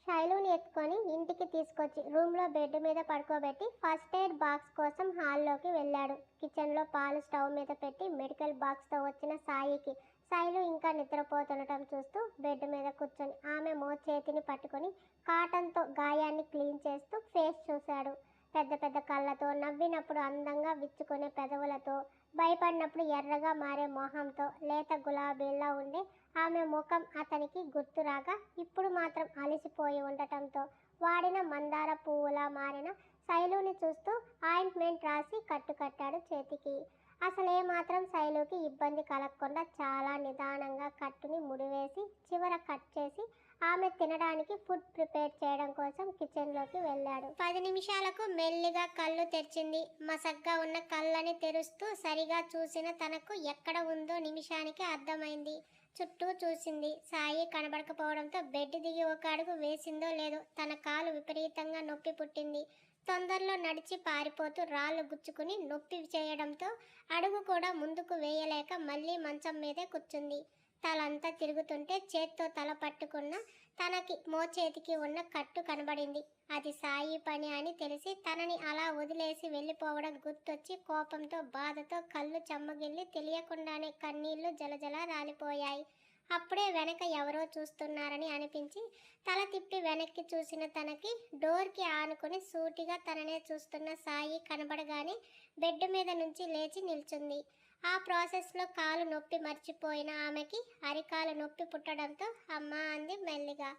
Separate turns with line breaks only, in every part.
శైలుని ఎత్తుకొని ఇంటికి తీసుకొచ్చి రూమ్లో బెడ్ మీద పడుకోబెట్టి ఫస్ట్ ఎయిడ్ బాక్స్ కోసం హాల్లోకి వెళ్ళాడు. కిచెన్లో పాలు స్టవ్ మీద పెట్టి మెడికల్ బాక్స్తో వచ్చిన సాయికి శైలు ఇంకా నిద్రపోతుండటం చూస్తూ బెడ్ మీద కూర్చొని ఆమె చేతిని పట్టుకొని కాటన్తో గాయాన్ని క్లీన్ చేస్తూ ఫేస్ చూశాడు. పెద్ద పెద్ద కళ్ళతో, నవ్వినప్పుడు అందంగా విచ్చుకునే పెదవులతో, భయపడినప్పుడు ఎర్రగా మారే మొహంతో, లేత గులాబీలా ఉండే ఆమె ముఖం అతనికి గుర్తురాగా ఇప్పుడు మాత్రం అలసిపోయి ఉండటంతో వాడిన మందార పువ్వులా మారిన శైలుని చూస్తూ ఆయింట్మెంట్ రాసి కట్టాడు చేతికి. అసలేమాత్రం శైలుకి ఇబ్బంది కలగకుండా చాలా నిదానంగా కట్టుని ముడివేసి చివర కట్ చేసి ఆమె తినడానికి ఫుడ్ ప్రిపేర్ చేయడం కోసం కిచెన్లోకి వెళ్ళాడు. 10 నిమిషాలకు మెల్లిగా కళ్ళు తెరిచింది. మసగ్గా ఉన్న కళ్ళని తెరుస్తూ సరిగా చూసిన తనకు ఎక్కడ ఉందో నిమిషానికి అర్థమైంది. చుట్టూ చూసింది. సాయి కనబడకపోవడంతో బెడ్ దిగి ఒక అడుగు వేసిందో లేదో తన కాలు విపరీతంగా నొప్పి పుట్టింది. తొందరలో నడిచి పారిపోతూ రాళ్ళు గుచ్చుకుని నొప్పి చేయడంతో అడుగు కూడా ముందుకు వేయలేక మళ్ళీ మంచం మీదే కూర్చుంది. తలంతా తిరుగుతుంటే చేత్తో తల పట్టుకున్న తనకి మోచేతికి ఉన్న కట్టు కనబడింది. అది సాయి పని అని తెలిసి తనని అలా వదిలేసి వెళ్ళిపోవడం గుర్తొచ్చి కోపంతో బాధతో కళ్ళు చెమ్మగిల్లి తెలియకుండానే కన్నీళ్లు జలజల రాలిపోయాయి. అప్పుడే వెనక ఎవరో చూస్తున్నారని అనిపించి తల తిప్పి వెనక్కి చూసిన తనకి డోర్కి ఆనుకుని సూటిగా తననే చూస్తున్న సాయి కనబడగానే బెడ్ మీద నుంచి లేచి నిల్చుంది. ఆ ప్రాసెస్లో కాలు నొప్పి మర్చిపోయిన ఆమెకి అరికాలు నొప్పి పుట్టడంతో అమ్మా అంది మెల్లిగా.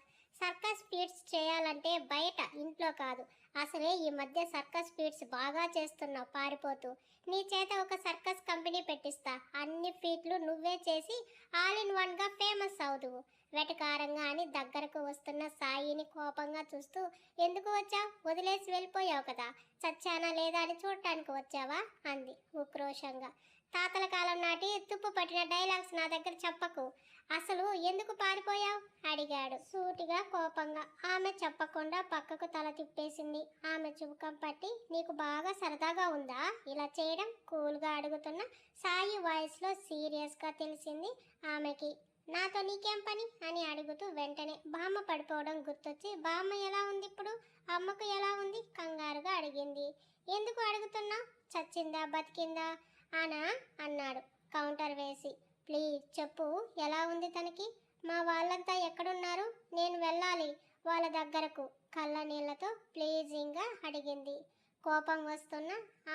సర్కస్ ఫీట్స్ చేయాలంటే బయట, ఇంట్లో కాదు. అసలే ఈ మధ్య సర్కస్ ఫీట్స్ బాగా చేస్తున్నావు పారిపోతూ. నీ చేత ఒక సర్కస్ కంపెనీ పెట్టిస్తా. అన్ని ఫీట్లు నువ్వే చేసి ఆల్ ఇన్ వన్గా ఫేమస్ అవుదువు వెటకారంగా అని దగ్గరకు వస్తున్న సాయిని కోపంగా చూస్తూ ఎందుకు వచ్చావు? వదిలేసి వెళ్ళిపోయావు కదా, చచ్చానా లేదా అని చూడటానికి వచ్చావా అంది ఉక్రోషంగా. తాతల కాలం నాటి తుప్పు పట్టిన డైలాగ్స్ నా దగ్గర చెప్పకు. అసలు ఎందుకు పారిపోయావు అడిగాడు సూటిగా కోపంగా. ఆమె చెప్పకుండా పక్కకు తల తిప్పేసింది. ఆమె చుబుకం పట్టి నీకు బాగా సరదాగా ఉందా ఇలా చేయడం? కూల్గా అడుగుతున్న సాయి వాయిస్లో సీరియస్గా తెలిసింది ఆమెకి. నాతో నీకేం పని అని అడుగుతూ వెంటనే బామ్మ పడిపోవడం గుర్తొచ్చి బామ్మ ఎలా ఉంది ఇప్పుడు, అమ్మకు ఎలా ఉంది కంగారుగా అడిగింది. ఎందుకు అడుగుతున్నా? చచ్చిందా బతికిందా అనా అన్నాడు కౌంటర్ వేసి. ప్లీజ్ చెప్పు, ఎలా ఉంది తనకి? మా వాళ్ళంతా ఎక్కడున్నారు? నేను వెళ్ళాలి వాళ్ళ దగ్గరకు కళ్ళ నీళ్లతో ప్లీజింగ్గా అడిగింది. కోపం వస్తున్న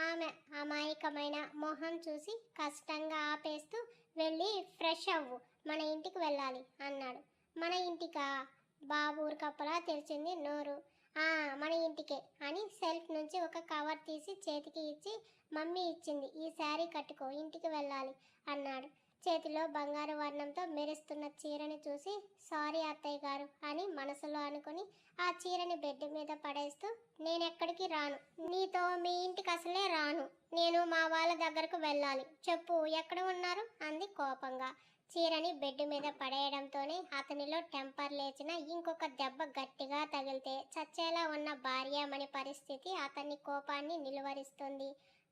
ఆమె అమాయకమైన మొహం చూసి కష్టంగా ఆపేస్తూ వెళ్ళి ఫ్రెష్ అవ్వు, మన ఇంటికి వెళ్ళాలి అన్నాడు. మన ఇంటికా? బాబు ఊరికప్పలా తెరిచింది నోరు. మన ఇంటికే అని సెల్ఫ్ నుంచి ఒక కవర్ తీసి చేతికి ఇచ్చి మమ్మీ ఇచ్చింది, ఈ శారీ కట్టుకో, ఇంటికి వెళ్ళాలి అన్నాడు. చేతిలో బంగారు వర్ణంతో మెరుస్తున్న చీరని చూసి సారీ అత్తయ్య గారు అని మనసులో అనుకుని ఆ చీరని బెడ్ మీద పడేస్తూ నేనెక్కడికి రాను, నీతో మీ ఇంటికి అసలే రాను, నేను మా వాళ్ళ దగ్గరకు వెళ్ళాలి, చెప్పు ఎక్కడ ఉన్నారు అంది కోపంగా. చీరని బెడ్ మీద పడేయడంతోనే అతనిలో టెంపర్ లేచిన ఇంకొక దెబ్బ గట్టిగా తగిలితే చచ్చేలా ఉన్న భార్యామణి పరిస్థితి అతన్ని కోపాన్ని నిలువరిస్తుంది.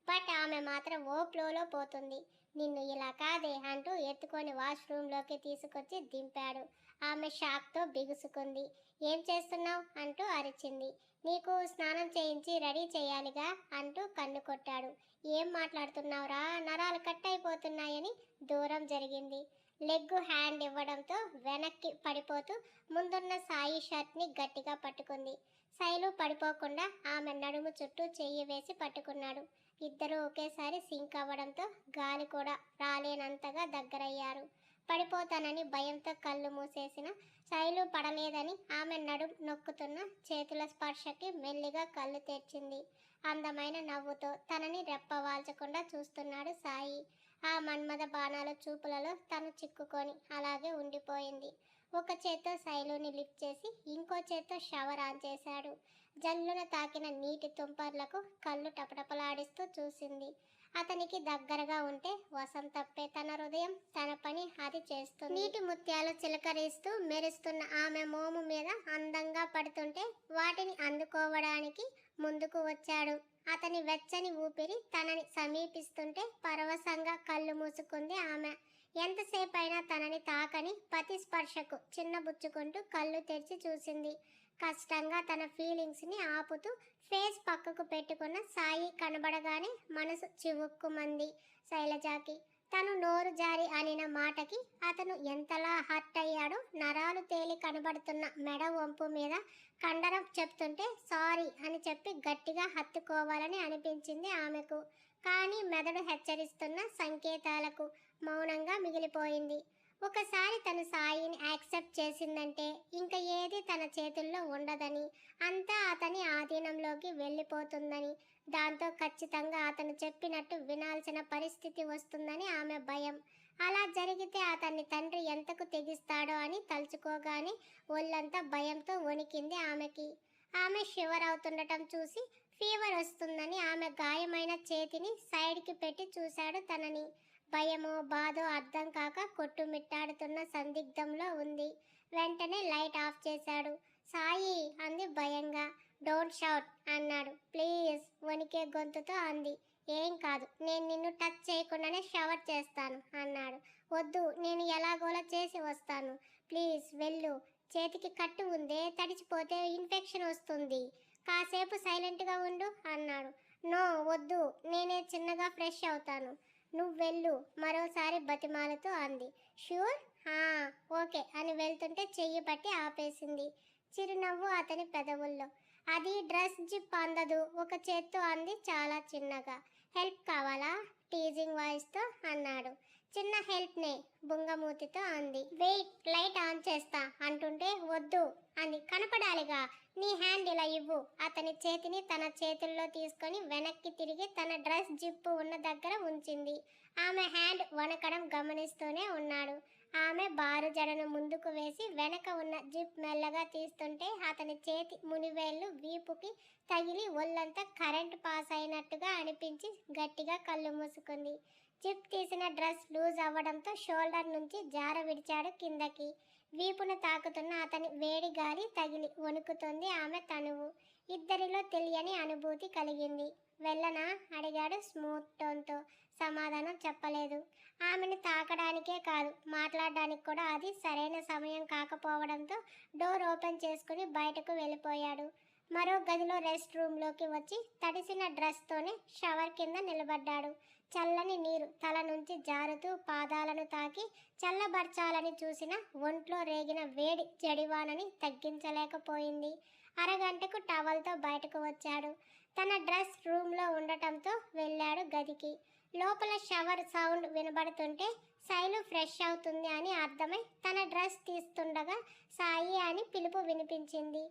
బట్ ఆమె మాత్రం ఓ ఫ్లోలో పోతుంది. నిన్ను ఇలా కాదే అంటూ ఎత్తుకొని వాష్రూమ్లోకి తీసుకొచ్చి దింపాడు. ఆమె షాక్తో బిగుసుకుంది. ఏం చేస్తున్నావు అంటూ అరిచింది. నీకు స్నానం చేయించి రెడీ చేయాలిగా అంటూ కన్ను కొట్టాడు. ఏం మాట్లాడుతున్నావురా, నరాలు కట్ అయిపోతున్నాయని దూరం జరిగింది. లెగ్ హ్యాండ్ ఇవ్వడంతో వెనక్కి పడిపోతూ ముందున్న సాయి షర్ట్ని గట్టిగా పట్టుకుంది. శైలు పడిపోకుండా ఆమె నడుము చుట్టూ చెయ్యి వేసి పట్టుకున్నాడు. ఇద్దరూ ఒకేసారి సింక్ అవ్వడంతో గాలి కూడా రాలేనంతగా దగ్గరయ్యారు. పడిపోతానని భయంతో కళ్ళు మూసేసిన శైలు పడలేదని ఆమె నడుము నొక్కుతున్న చేతుల స్పర్శకి మెల్లిగా కళ్ళు తెరిచింది. అందమైన నవ్వుతో తనని రెప్పవాల్చకుండా చూస్తున్నాడు సాయి. ఆ మన్మథ బాణాల చూపులలో తను చిక్కుకొని అలాగే ఉండిపోయింది. ఒక చేత్తో శైలుని లిఫ్ట్ చేసి ఇంకో చేత్తో షవర్ ఆన్ చేశాడు. జల్లున తాకిన నీటి తుంపర్లకు కళ్ళు టపటపలాడిస్తూ చూసింది. అతనికి దగ్గరగా ఉంటే వశం తప్పే తన హృదయం తన పని అది చేస్తుంది. నీటి ముత్యాలు చిలకరిస్తూ మెరుస్తున్న ఆమె మోము మీద అందంగా పడుతుంటే వాటిని అందుకోవడానికి ముందుకు వచ్చాడు. అతని వెచ్చని ఊపిరి తనని సమీపిస్తుంటే పరవశంగా కళ్ళు మూసుకుంది ఆమె. ఎంతసేపైనా తనని తాకని పతి స్పర్శకు చిన్నబుచ్చుకుంటూ కళ్ళు తెరిచి చూసింది. కష్టంగా తన ఫీలింగ్స్ని ఆపుతూ ఫేస్ పక్కకు పెట్టుకున్న సాయి కనబడగానే మనసు చివుక్కుమంది శైలజకి. తను నోరు జారి అనిన మాటకి అతను ఎంతలా హర్ట్ అయ్యాడో నరాలు తేలి కనబడుతున్న మెడ వంపు మీద కండరం చెప్తుంటే సారీ అని చెప్పి గట్టిగా హత్తుకోవాలని అనిపించింది ఆమెకు. కానీ మెదడు హెచ్చరిస్తున్న సంకేతాలకు మౌనంగా మిగిలిపోయింది. ఒకసారి తను సాయిని యాక్సెప్ట్ చేసిందంటే ఇంకా ఏది తన చేతుల్లో ఉండదని, అంతా అతని ఆధీనంలోకి వెళ్ళిపోతుందని, దాంతో ఖచ్చితంగా అతను చెప్పినట్టు వినాల్సిన పరిస్థితి వస్తుందని ఆమె భయం. అలా జరిగితే అతన్ని తండ్రి ఎంతకు తెగిస్తాడో అని తలుచుకోగానే ఒళ్ళంతా భయంతో వణికింది ఆమెకి. ఆమె షివర్ అవుతుండటం చూసి ఫీవర్ వస్తుందని ఆమె గాయమైన చేతిని సైడ్కి పెట్టి చూశాడు తనని. భయమో బాధో అర్థం కాక కొట్టుమిట్టాడుతున్న సందిగ్ధంలో ఉంది. వెంటనే లైట్ ఆఫ్ చేశాడు. సాయి అంది భయంగా. డోంట్ షౌట్ అన్నాడు. ప్లీజ్ వణికే గొంతుతో అంది. ఏం కాదు, నేను నిన్ను టచ్ చేయకుండానే షవర్ చేస్తాను అన్నాడు. వద్దు, నేను ఎలాగోలా చేసి వస్తాను. ప్లీజ్ వెళ్ళు. చేతికి కట్టు ఉందే, తడిచిపోతే ఇన్ఫెక్షన్ వస్తుంది. కాసేపు సైలెంట్గా ఉండు అన్నాడు. నో వద్దు, నేనే చిన్నగా ఫ్రెష్ అవుతాను. నువ్వు వెళ్ళు మరోసారి బతిమాలతో అంది. ష్యూర్? ఓకే అని వెళ్తుంటే చెయ్యి పట్టి ఆపేసింది. చిరునవ్వు అతని పెదవుల్లో. అది డ్రెస్ జిప్ అందదు. ఒక చేత్తో అంది చాలా చిన్నగా. హెల్ప్ కావాలా? టీజింగ్ వాయిస్తో అన్నాడు. చిన్న హెల్ప్నే బుంగమూతితో అంది. వెయిట్, లైట్ ఆన్ చేస్తా అంటుంటే వద్దు అంది. కనపడాలిగా, నీ హ్యాండ్ ఇలా ఇవ్వు. అతని చేతిని తన చేతుల్లో తీసుకొని వెనక్కి తిరిగి తన డ్రెస్ జిప్పు ఉన్న దగ్గర ఉంచింది. ఆమె హ్యాండ్ వణకడం గమనిస్తూనే ఉన్నాడు. ఆమె బారు జడను ముందుకు వేసి వెనక ఉన్న జిప్ మెల్లగా తీస్తుంటే అతని చేతి మునివేళ్లు వీపుకి తగిలి ఒళ్ళంతా కరెంట్ పాస్ అయినట్టుగా అనిపించి గట్టిగా కళ్ళు మూసుకుంది. జిప్ తీసిన డ్రెస్ లూజ్ అవ్వడంతో షోల్డర్ నుంచి జార విడిచాడు కిందకి. వీపును తాకుతున్న అతని వేడి గాలి తగిలి వణుకుతుంది ఆమె తనువు. ఇద్దరిలో తెలియని అనుభూతి కలిగింది. వెళ్ళనా అడిగాడు స్మూత్ టోన్తో. సమాధానం చెప్పలేదు. ఆమెను తాకడానికే కాదు, మాట్లాడడానికి కూడా అది సరైన సమయం కాకపోవడంతో డోర్ ఓపెన్ చేసుకుని బయటకు వెళ్ళిపోయాడు. మరో గదిలో రెస్ట్ రూమ్లోకి వచ్చి తడిసిన డ్రెస్తోనే షవర్ కింద నిలబడ్డాడు. చల్లని నీరు తల నుంచి జారుతూ పాదాలను తాకి చల్లబరచాలని చూసిన ఒంట్లో రేగిన వేడి జడివానని తగ్గించలేకపోయింది. అరగంటకు టవల్తో బయటకు వచ్చాడు. తన డ్రెస్ రూమ్లో ఉండటంతో వెళ్ళాడు గదికి. లోపల షవర్ సౌండ్ వినబడుతుంటే శైలు ఫ్రెష్ అవుతుంది అని అర్థమై తన డ్రెస్ తీస్తుండగా సాయి అని పిలుపు వినిపించింది.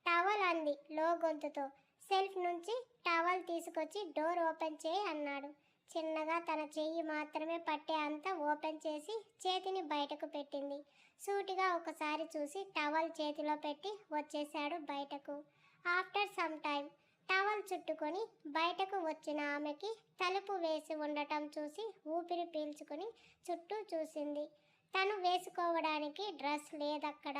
టవల్ అంది లో గొంతుతో. సెల్ఫ్ నుంచి టవల్ తీసుకొచ్చి డోర్ ఓపెన్ చేయి అన్నాడు. చిన్నగా తన చెయ్యి మాత్రమే పట్టే అంతా ఓపెన్ చేసి చేతిని బయటకు పెట్టింది. సూటిగా ఒకసారి చూసి టవల్ చేతిలో పెట్టి వచ్చేశాడు బయటకు. ఆఫ్టర్ సమ్ టైం టవల్ చుట్టుకొని బయటకు వచ్చిన ఆమెకి తలుపు వేసి ఉండటం చూసి ఊపిరి పీల్చుకొని చుట్టూ చూసింది. తను వేసుకోవడానికి డ్రెస్ లేదక్కడ.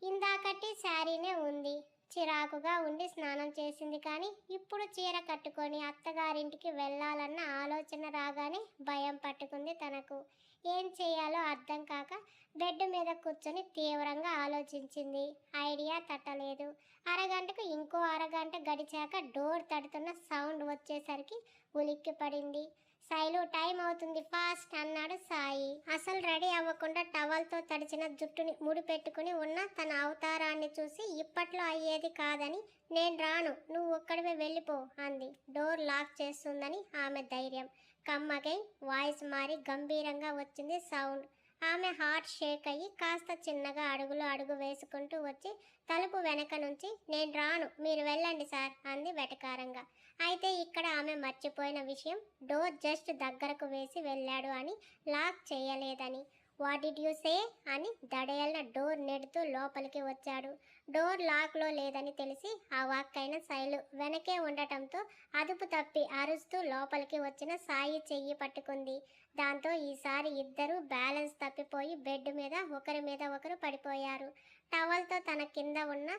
ఇందాకటి శారీనే ఉంది. చిరాకుగా ఉండి స్నానం చేసింది. కానీ ఇప్పుడు చీర కట్టుకొని అత్తగారింటికి వెళ్ళాలన్న ఆలోచన రాగానే భయం పట్టుకుంది తనకు. ఏం చేయాలో అర్థం కాక బెడ్ మీద కూర్చొని తీవ్రంగా ఆలోచించింది. ఐడియా తట్టలేదు. అరగంటకు ఇంకో అరగంట గడిచాక డోర్ తడుతున్న సౌండ్ వచ్చేసరికి ఉలిక్కి పడింది. శైలు టైం అవుతుంది, ఫాస్ట్ అన్నాడు సాయి. అసలు రెడీ అవ్వకుండా టవల్తో తడిచిన జుట్టుని ముడిపెట్టుకుని ఉన్న తన అవతారాన్ని చూసి ఇప్పట్లో అయ్యేది కాదని నేను రాను, నువ్వు ఒక్కడివే వెళ్ళిపో అంది. డోర్ లాక్ చేస్తుందని ఆమె ధైర్యం. కమ్మగై వాయిస్ మారి గంభీరంగా వచ్చింది సౌండ్. ఆమె హార్ట్ షేక్ అయ్యి కాస్త చిన్నగా అడుగు వేసుకుంటూ వచ్చి తలుపు వెనక నుంచి నేను రాను, మీరు వెళ్ళండి సార్ అంది వెటకారంగా. అయితే ఇక్కడ ఆమె మర్చిపోయిన విషయం డోర్ జస్ట్ దగ్గరకు వేసి వెళ్ళాడు అని, లాక్ చేయలేదని. వాట్ డిడ్ యూ సే అని దడేళ్ళ డోర్ నెడుతూ లోపలికి వచ్చాడు. డోర్ లాక్లో లేదని తెలిసి ఆ వాక్కైన శైలు వెనకే ఉండటంతో అదుపు తప్పి అరుస్తూ లోపలికి వచ్చిన సాయి చెయ్యి పట్టుకుంది. దాంతో ఈసారి ఇద్దరూ బ్యాలెన్స్ తప్పిపోయి బెడ్ మీద ఒకరి మీద ఒకరు పడిపోయారు. టవల్తో తన కింద ఉన్న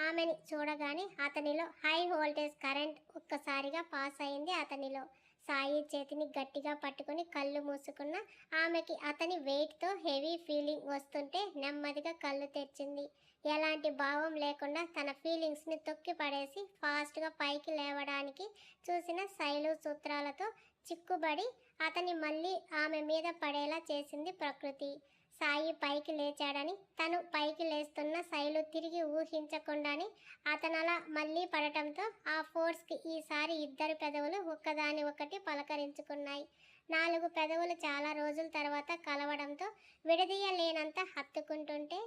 ఆమెని చూడగానే అతనిలో హై వోల్టేజ్ కరెంట్ ఒక్కసారిగా పాస్ అయింది. అతనిలో సాయి చేతిని గట్టిగా పట్టుకుని కళ్ళు మూసుకున్న ఆమెకి అతని వెయిట్తో హెవీ ఫీలింగ్ వస్తుంటే నెమ్మదిగా కళ్ళు తెరిచింది. ఎలాంటి భావం లేకుండా తన ఫీలింగ్స్ని తొక్కి పడేసి ఫాస్ట్గా పైకి లేవడానికి చూసిన శైలు సూత్రాలతో చిక్కుబడి అతని మళ్ళీ ఆమె మీద పడేలా చేసింది ప్రకృతి. సాయి పైకి లేచాడని తను పైకి లేస్తున్న శైలు తిరిగి ఊహించకుండానే అతనలా మళ్ళీ పడటంతో ఆ ఫోర్స్కి ఈసారి ఇద్దరు పెదవులు ఒక్కదాని ఒకటి పలకరించుకున్నాయి. 4 పెదవులు చాలా రోజుల తర్వాత కలవడంతో విడదీయలేనంత హత్తుకుంటుంటే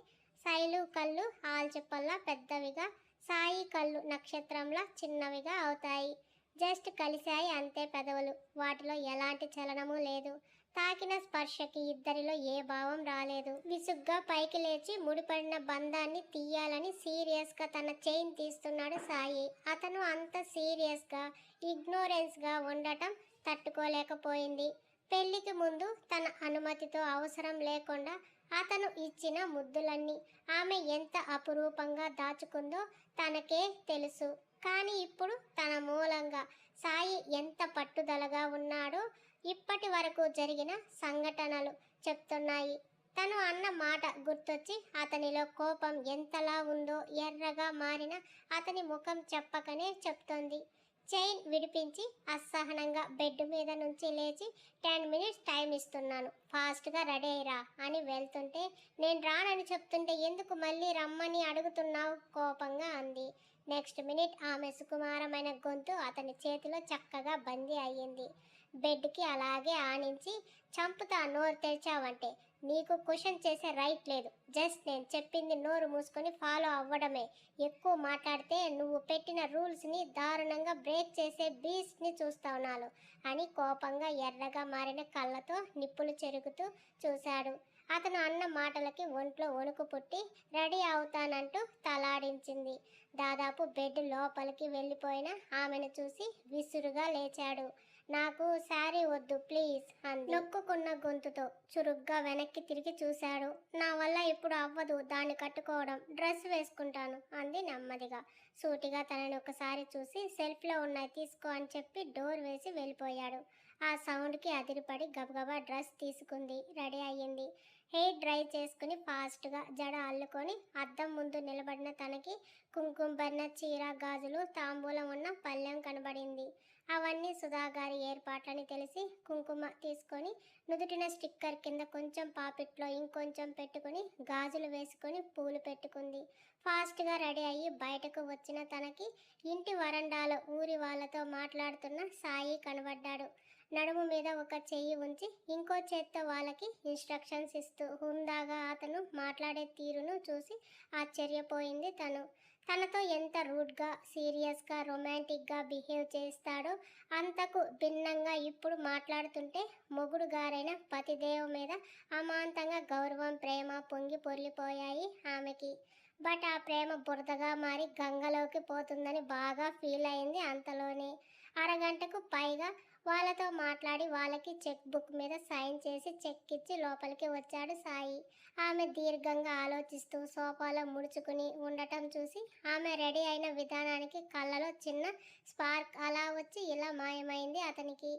శైలు కళ్ళు ఆల్చిప్పల్లా పెద్దవిగా, సాయి కళ్ళు నక్షత్రంలా చిన్నవిగా అవుతాయి. జస్ట్ కలిశాయి అంతే పెదవులు. వాటిలో ఎలాంటి చలనము లేదు. తాకిన స్పర్శకి ఇద్దరిలో ఏ భావం రాలేదు. విసుగ్గా పైకి లేచి ముడిపడిన బంధాన్ని తీయాలని సీరియస్గా తన చైన్ తీస్తున్నాడు సాయి. అతను అంత సీరియస్గా, ఇగ్నోరెన్స్గా ఉండటం తట్టుకోలేకపోయింది. పెళ్లికి ముందు తన అనుమతితో అవసరం లేకుండా అతను ఇచ్చిన ముద్దులన్నీ ఆమె ఎంత అపురూపంగా దాచుకుందో తనకే తెలుసు. కానీ ఇప్పుడు తన మూలంగా సాయి ఎంత పట్టుదలగా ఉన్నాడో ఇప్పటి వరకు జరిగిన సంఘటనలు చెప్తున్నాయి. తను అన్న మాట గుర్తొచ్చి అతనిలో కోపం ఎంతలా ఉందో ఎర్రగా మారిన అతని ముఖం చెప్పకనే చెప్తోంది. చైన్ విడిపించి అసహనంగా బెడ్ మీద నుంచి లేచి 10 మినిట్స్ టైం ఇస్తున్నాను, ఫాస్ట్గా రెడీ అయ్యిరా అని వెళ్తుంటే నేను రానని చెప్తుంటే ఎందుకు మళ్ళీ రమ్మని అడుగుతున్నావు కోపంగా అంది. నెక్స్ట్ మినిట్ ఆమె సుకుమారమైన గొంతు అతని చేతిలో చక్కగా బందీ అయ్యింది. బెడ్కి అలాగే ఆనించి చంపుతా నోరు తెరిచావంటే, నీకు క్వశ్చన్ చేసే రైట్ లేదు. జస్ట్ నేను చెప్పింది నోరు మూసుకొని ఫాలో అవ్వడమే. ఎక్కువ మాట్లాడితే నువ్వు పెట్టిన రూల్స్ని దారుణంగా బ్రేక్ చేసే బీస్ట్ని చూస్తావు నాలో అని కోపంగా ఎర్రగా మారిన కళ్ళతో నిప్పులు చెరుగుతూ చూశాడు. అతను అన్న మాటలకి ఒంట్లో వణుకు పుట్టి రెడీ అవుతానంటూ తలాడించింది. దాదాపు బెడ్ లోపలికి వెళ్ళిపోయిన ఆమెను చూసి విసురుగా లేచాడు. నాకు శారీ వద్దు ప్లీజ్ అంది నొక్కుకున్న గొంతుతో. చురుగ్గా వెనక్కి తిరిగి చూశాడు. నా వల్ల ఇప్పుడు అవ్వదు దాన్ని కట్టుకోవడం, డ్రెస్ వేసుకుంటాను అంది నెమ్మదిగా. సూటిగా తనని ఒకసారి చూసి సెల్ఫ్లో ఉన్నాయి తీసుకో అని చెప్పి డోర్ వేసి వెళ్ళిపోయాడు. ఆ సౌండ్కి అదిరిపడి గబగబా డ్రెస్ తీసుకుంది, రెడీ అయ్యింది. హెయిర్ డ్రై చేసుకుని ఫాస్ట్గా జడ అల్లుకొని అద్దం ముందు నిలబడిన తనకి కుంకుమ చీర, గాజులు, తాంబూలం ఉన్న పళ్ళెం కనబడింది. అవన్నీ సుధాగారి ఏర్పాట్లని తెలిసి కుంకుమ తీసుకొని నుదుటిన స్టిక్కర్ కింద కొంచెం పాపిట్లో ఇంకొంచెం పెట్టుకుని గాజులు వేసుకొని పూలు పెట్టుకుంది. ఫాస్ట్గా రెడీ అయ్యి బయటకు వచ్చిన తనకి ఇంటి వరండాలో ఊరి వాళ్ళతో మాట్లాడుతున్న సాయి కనబడ్డాడు. నడుము మీద ఒక చెయ్యి ఉంచి ఇంకో చేత్తో వాళ్ళకి ఇన్స్ట్రక్షన్స్ ఇస్తూ హుందాగా అతను మాట్లాడే తీరును చూసి ఆశ్చర్యపోయింది తను. తనతో ఎంత రూడ్గా, సీరియస్గా, రొమాంటిక్గా బిహేవ్ చేస్తాడో అంతకు భిన్నంగా ఇప్పుడు మాట్లాడుతుంటే మొగుడు గారైన పతిదేవ మీద అమాంతంగా గౌరవం, ప్రేమ పొంగి పొర్లిపోయాయి ఆమెకి. బట్ ఆ ప్రేమ బురదగా మారి గంగలోకి పోతుందని బాగా ఫీల్ అయింది అంతలోనే. అరగంటకు పైగా వాళ్ళతో మాట్లాడి వాళ్ళకి చెక్ బుక్ మీద సైన్ చేసి చెక్ ఇచ్చి లోపలికి వచ్చాడు సాయి. ఆమె దీర్ఘంగా ఆలోచిస్తూ సోఫాలో ముడుచుకుని ఉండటం చూసి ఆమె రెడీ అయిన విధానానికి కళ్ళలో చిన్న స్పార్క్ అలా వచ్చి ఇలా మాయమైంది అతనికి.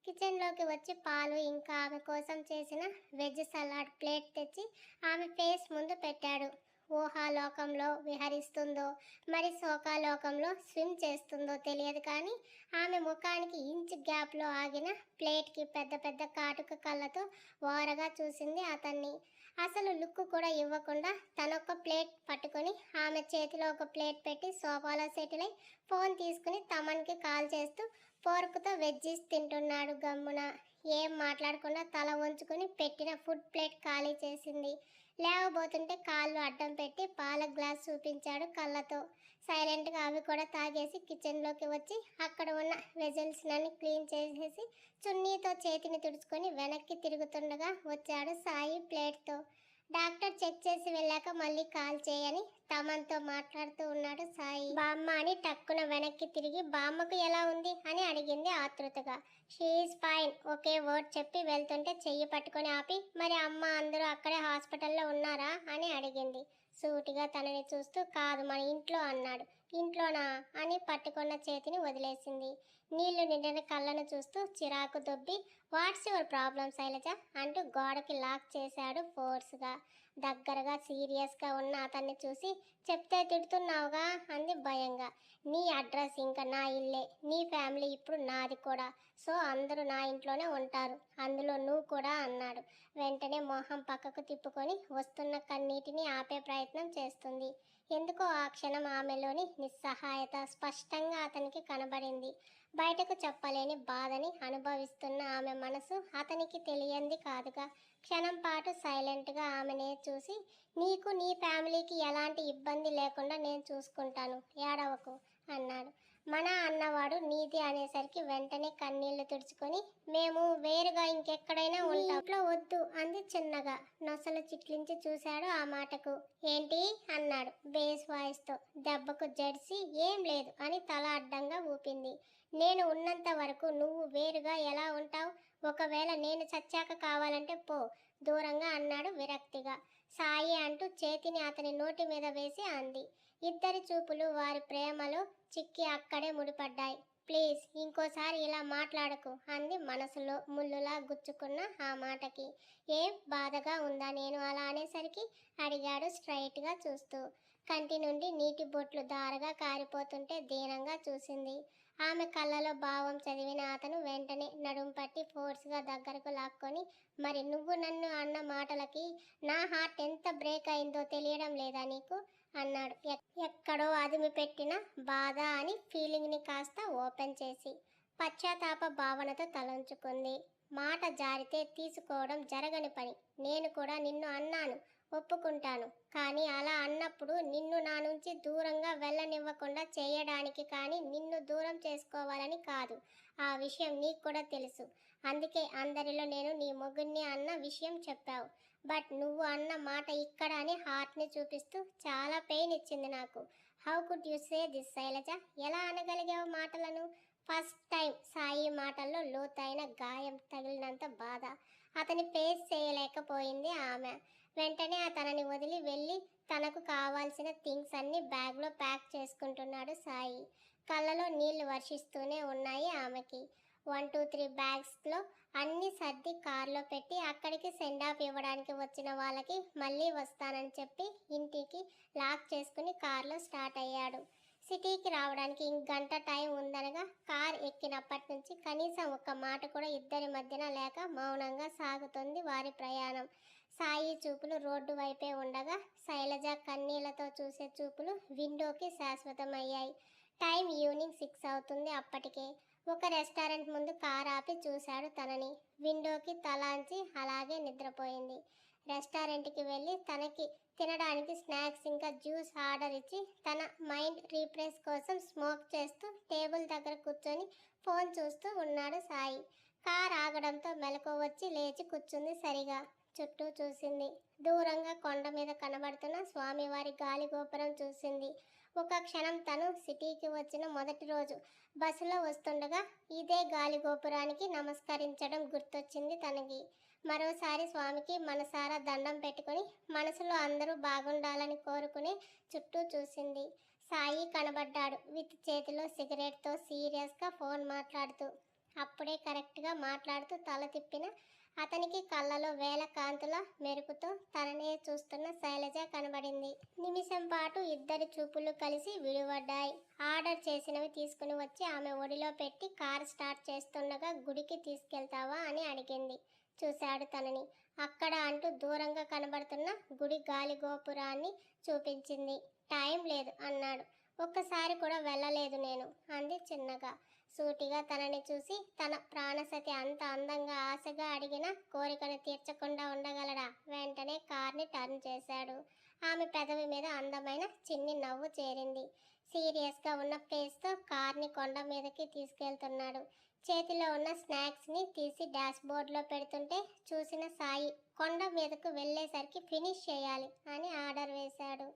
కిచెన్లోకి వచ్చి పాలు ఇంకా ఆమె కోసం చేసిన వెజ్ సలాడ్ ప్లేట్ తెచ్చి ఆమె ఫేస్ ముందు పెట్టాడు. ఊహాలోకంలో విహరిస్తుందో మరి శోకాలోకంలో స్విమ్ చేస్తుందో తెలియదు కానీ ఆమె ముఖానికి ఇంచ్ గ్యాప్లో ఆగిన ప్లేట్కి పెద్ద పెద్ద కాటుక కళ్ళతో ఓరగా చూసింది అతన్ని. అసలు లుక్ కూడా ఇవ్వకుండా తనొక్క ప్లేట్ పట్టుకొని ఆమె చేతిలో ఒక ప్లేట్ పెట్టి సోఫాలో సెటిల్ అయి ఫోన్ తీసుకుని తమన్కి కాల్ చేస్తూ పోర్కుతో వెజ్జీస్ తింటున్నాడు గమ్మున. ఏం మాట్లాడకుండా తల వంచుకొని పెట్టిన ఫుడ్ ప్లేట్ ఖాళీ చేసింది. లేవబోతుంటే కాళ్ళు అడ్డం పెట్టి పాల గ్లాస్ చూపించాడు కళ్ళతో. సైలెంట్గా అవి కూడా తాగేసి కిచెన్లోకి వచ్చి అక్కడ ఉన్న వెజల్స్నని క్లీన్ చేసేసి చున్నీతో చేతిని తుడుచుకొని వెనక్కి తిరుగుతుండగా వచ్చాడు సాయి ప్లేట్తో. డాక్టర్ చెక్ చేసి వెళ్ళాక మళ్ళీ కాల్ చేయని తమన్తో మాట్లాడుతూ ఉన్నాడు సాయి. బామ్మ అని టక్కున వెనక్కి తిరిగి బామ్మకు ఎలా ఉంది అని అడిగింది ఆతృతగా. షీఈస్ ఫైన్ ఒకే వర్డ్ చెప్పి వెళ్తుంటే చెయ్యి పట్టుకొని ఆపి మరి అమ్మ అందరూ అక్కడే హాస్పిటల్లో ఉన్నారా అని అడిగింది. సూటిగా తనని చూస్తూ కాదు మన ఇంట్లో అన్నాడు. ఇంట్లోనా అని పట్టుకున్న చేతిని వదిలేసింది. నీళ్లు నిండిన కళ్ళను చూస్తూ చిరాకు దొబ్బి వాట్స్ యువర్ ప్రాబ్లం శైలజ అంటూ గోడకి లాక్ చేశాడు ఫోర్స్గా. దగ్గరగా సీరియస్గా ఉన్న అతన్ని చూసి చెప్తే తిడుతున్నావుగా అంది భయంగా. నీ అడ్రస్ ఇంకా నా ఇల్లే, నీ ఫ్యామిలీ ఇప్పుడు నాది కూడా, సో అందరూ నా ఇంట్లోనే ఉంటారు, అందులో నువ్వు కూడా అన్నాడు. వెంటనే మొహం పక్కకు తిప్పుకొని వస్తున్న కన్నీటిని ఆపే ప్రయత్నం చేస్తుంది. ఎందుకో ఆ క్షణం ఆమెలోని నిస్సహాయత స్పష్టంగా అతనికి కనబడింది. బయటకు చెప్పలేని బాధని అనుభవిస్తున్న ఆమె మనసు అతనికి తెలియంది కాదుగా. క్షణం పాటు సైలెంట్గా ఆమెనే చూసి, నీకు నీ ఫ్యామిలీకి ఎలాంటి ఇబ్బంది లేకుండా నేను చూసుకుంటాను, ఏడవకు అన్నాడు. మన అన్నవాడు నీది అనేసరికి వెంటనే కన్నీళ్లు తుడుచుకొని, మేము వేరుగా ఇంకెక్కడైనా ఉంటాం, ఇంట్లో వద్దు అంది చిన్నగా. నొసలు చిట్లించి చూశాడు ఆ మాటకు. ఏంటి అన్నాడు బేస్ వాయిస్తో. దెబ్బకు జడ్సి ఏం లేదు అని తల అడ్డంగా ఊపింది. నేను ఉన్నంత వరకు నువ్వు వేరుగా ఎలా ఉంటావు? ఒకవేళ నేను చచ్చాక కావాలంటే పో దూరంగా అన్నాడు విరక్తిగా. సాయి అంటూ చేతిని అతని నోటి మీద వేసి అంది. ఇద్దరి చూపులు వారి ప్రేమలో చిక్కి అక్కడే ముడిపడ్డాయి. ప్లీజ్ ఇంకోసారి ఇలా మాట్లాడకు అంది మనసులో ముళ్ళులా గుచ్చుకున్న ఆ మాటకి. ఏం బాధగా ఉందా నేను అలా అనేసరికి అడిగాడు స్ట్రైట్గా చూస్తూ. కంటి నుండి నీటి బొట్లు దారగా కారిపోతుంటే దీనంగా చూసింది. ఆమె కళ్ళలో భావం చదివిన అతను వెంటనే నడుం పట్టి ఫోర్స్గా దగ్గరకు లాక్కొని, మరి నువ్వు నన్ను అన్న మాటలకి నా హార్ట్ ఎంత బ్రేక్ అయిందో తెలియడం లేదా నీకు అన్నాడు. ఎక్కడో అదిమి పెట్టిన బాధ అని ఫీలింగ్ని కాస్త ఓపెన్ చేసి. పశ్చాత్తాప భావనతో తలంచుకుంది. మాట జారితే తీసుకోవడం జరగని పని. నేను కూడా నిన్ను అన్నాను, ఒప్పుకుంటాను. కానీ అలా అన్నప్పుడు నిన్ను నా నుంచి దూరంగా వెళ్ళనివ్వకుండా చేయడానికి, కానీ నిన్ను దూరం చేసుకోవాలని కాదు. ఆ విషయం నీకు కూడా తెలుసు. అందుకే అందరిలో నేను నీ మొగుణ్ణి అన్న విషయం చెప్పావు. బట్ నువ్వు అన్న మాట ఇక్కడ అని హార్ట్ని చూపిస్తూ చాలా పెయిన్ ఇచ్చింది నాకు. How could you say this Shailaja? ఎలా అనగలిగావు మాటలను? ఫస్ట్ టైం సాయి మాటల్లో లోతైన గాయం తగిలినంత బాధ. అతని ఫేస్ చేయలేకపోయింది ఆమె. వెంటనే తనని వదిలి వెళ్ళి తనకు కావాల్సిన థింగ్స్ అన్ని బ్యాగ్లో ప్యాక్ చేసుకుంటున్నాడు సాయి. కళ్ళలో నీళ్లు వర్షిస్తూనే ఉన్నాయి ఆమెకి. 1, 2, 3 బ్యాగ్స్లో అన్ని సర్ది కార్లో పెట్టి అక్కడికి సెండ్ ఆఫ్ ఇవ్వడానికి వచ్చిన వాళ్ళకి మళ్ళీ వస్తానని చెప్పి ఇంటికి లాక్ చేసుకుని కార్లో స్టార్ట్ అయ్యాడు. సిటీకి రావడానికి ఇంకగంట టైం ఉందనగా కార్ ఎక్కినప్పటి నుంచి కనీసం ఒక్క మాట కూడా ఇద్దరి మధ్యన లేక మౌనంగా సాగుతుంది వారి ప్రయాణం. సాయి చూపులు రోడ్డు వైపే ఉండగా శైలజ కన్నీళ్లతో చూసే చూపులు విండోకి శాశ్వతమయ్యాయి. టైం ఈవినింగ్ 6 అవుతుంది అప్పటికే. ఒక రెస్టారెంట్ ముందు కార్ ఆపి చూశాడు తనని. విండోకి తలాంచి అలాగే నిద్రపోయింది. రెస్టారెంట్కి వెళ్ళి తనకి తినడానికి స్నాక్స్ ఇంకా జ్యూస్ ఆర్డర్ ఇచ్చి తన మైండ్ రీఫ్రెష్ కోసం స్మోక్ చేస్తూ టేబుల్ దగ్గర కూర్చొని ఫోన్ చూస్తూ ఉన్నాడు సాయి. కార్ ఆగడంతో మెలకు వచ్చి లేచి కూర్చుంది సరిగా. చుట్టూ చూసింది. దూరంగా కొండ మీద కనబడుతున్న స్వామివారి గాలి గోపురం చూసింది. ఒక క్షణం తను సిటీకి వచ్చిన మొదటి రోజు బస్సులో వస్తుండగా ఇదే గాలి గోపురానికి నమస్కరించడం గుర్తొచ్చింది తనకి. మరోసారి స్వామికి మనసారా దండం పెట్టుకుని మనసులో అందరూ బాగుండాలని కోరుకుని చుట్టూ చూసింది. సాయి కనబడ్డాడు విత్ చేతిలో సిగరెట్తో సీరియస్గా ఫోన్ మాట్లాడుతూ. అప్పుడే కరెక్ట్గా మాట్లాడుతూ తల తిప్పిన అతనికి కళ్ళలో వేల కాంతుల మెరుపుతో తననే చూస్తున్న శైలజ కనబడింది. నిమిషం పాటు ఇద్దరి చూపులు కలిసి విడిపడ్డాయి. ఆర్డర్ చేసినవి తీసుకుని వచ్చి ఆమె ఒడిలో పెట్టి కార్ స్టార్ట్ చేస్తుండగా గుడికి తీసుకెళ్తావా అని అడిగింది. చూశాడు తనని. అక్కడ అంటూ దూరంగా కనబడుతున్న గుడి గాలి గోపురాన్ని చూపించింది. టైం లేదు అన్నాడు. ఒక్కసారి కూడా వెళ్ళలేదు నేను అంది చిన్నగా. సూటిగా తనని చూసి తన ప్రాణసతి అంత అందంగా ఆశగా అడిగిన కోరికను తీర్చకుండా ఉండగలడా? వెంటనే కార్ని టర్న్ చేశాడు. ఆమె పెదవి మీద అందమైన చిన్ని నవ్వు చేరింది. సీరియస్గా ఉన్న ఫేస్తో కార్ని కొండ మీదకి తీసుకెళ్తున్నాడు. చేతిలో ఉన్న స్నాక్స్ని తీసి డాష్ బోర్డ్లో పెడుతుంటే చూసిన సాయి కొండ మీదకు వెళ్ళేసరికి ఫినిష్ చేయాలి అని ఆర్డర్ వేశాడు.